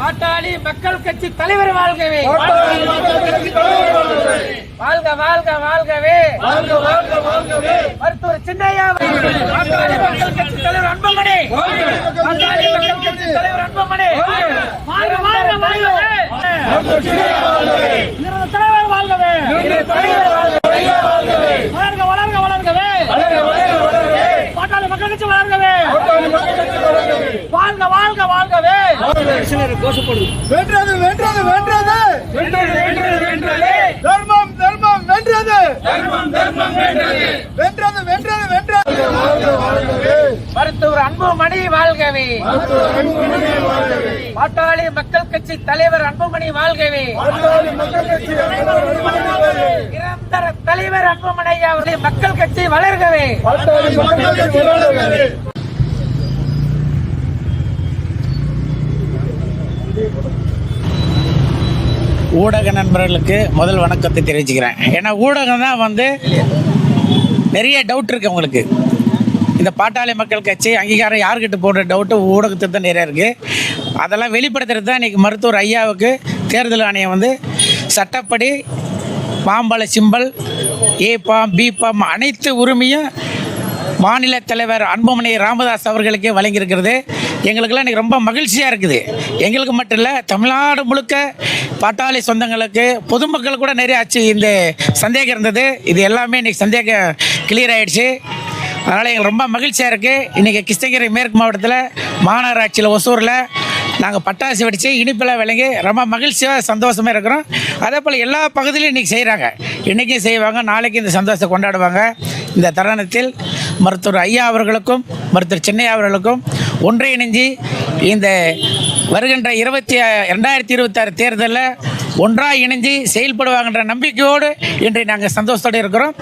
பாட்டாளி மக்கள் கட்சி தலைவர் வாழ்கவே, வாழ்க வாழ்க வாழ்கவே, மருத்துவர் சின்னையா, பாட்டாளி மக்கள் கட்சி தலைவர் அன்புமணி, பாட்டாளி மக்கள் கட்சி தலைவர் அன்புமணி, வாழ்க வாழ்க வாழ்கவே, தலைவர் வாழ்கவே, வளர்க வளர்க வளர்கவே, பாட்டாளி மக்கள் கட்சி வளர்கவே, வாழ்க வாழ்க வாழ்கவே. வென்றது வென்றது வென்றது வென்றது தர்மம் தர்மம் வென்றது தர்மம் தர்மம் வென்றது வென்றது வென்றது வென்றது மருத்துவர் அன்புமணி வாழ்கவே, பாட்டாளி மக்கள் கட்சி தலைவர் அன்புமணி வாழ்கவே, நிரந்தர தலைவர் அன்புமணி ஐயா அவருடைய மக்கள் கட்சி வளர்கவே. ஊடக நண்பர்களுக்கு முதல் வணக்கத்தை தெரிவிச்சுக்கிறேன். ஏன்னா ஊடகம் தான் நிறைய டவுட் இருக்குது உங்களுக்கு. இந்த பாட்டாளி மக்கள் கட்சி அங்கீகாரம் யாருக்கிட்ட போடுற டவுட்டு ஊடகத்துக்கு தான் நிறையா இருக்குது. அதெல்லாம் வெளிப்படுத்துறது தான் இன்றைக்கி மருத்துவர் ஐயாவுக்கு தேர்தல் ஆணையம் சட்டப்படி பாம்பள சிம்பல் ஏபாம் பிபாம் அனைத்து உரிமையும் மாநில தலைவர் அன்புமணி ராமதாஸ் அவர்களுக்கே வழங்கியிருக்கிறது. எங்களுக்கெல்லாம் இன்றைக்கி ரொம்ப மகிழ்ச்சியாக இருக்குது. எங்களுக்கு மட்டும் இல்லை, தமிழ்நாடு முழுக்க பாட்டாளி சொந்தங்களுக்கு பொதுமக்கள் கூட நிறைய ஆச்சு இந்த சந்தேகம் இருந்தது. இது எல்லாமே இன்றைக்கி சந்தேகம் கிளியர் ஆகிடுச்சு. அதனால் எங்களுக்கு ரொம்ப மகிழ்ச்சியாக இருக்குது. இன்றைக்கி கிருஷ்ணகிரி மேற்கு மாவட்டத்தில் மாநகராட்சியில் ஒசூரில் நாங்கள் பட்டாசு வெடித்து இனிப்பெல்லாம் விளங்கி ரொம்ப மகிழ்ச்சியாக சந்தோஷமாக இருக்கிறோம். அதே போல் எல்லா பகுதியிலையும் இன்றைக்கி செய்கிறாங்க, இன்றைக்கும் செய்வாங்க, நாளைக்கு இந்த சந்தோஷத்தை கொண்டாடுவாங்க. இந்த தருணத்தில் மருத்துவர் ஐயா அவர்களுக்கும் மருத்துவர் சின்னையா அவர்களுக்கும் ஒன்றிணைஞ்சு இந்த வருகின்ற 2026 தேர்தலில் ஒன்றாக இணைஞ்சு செயல்படுவாங்கன்ற நம்பிக்கையோடு இன்றைய நாங்கள் சந்தோஷத்தோடு இருக்கிறோம்.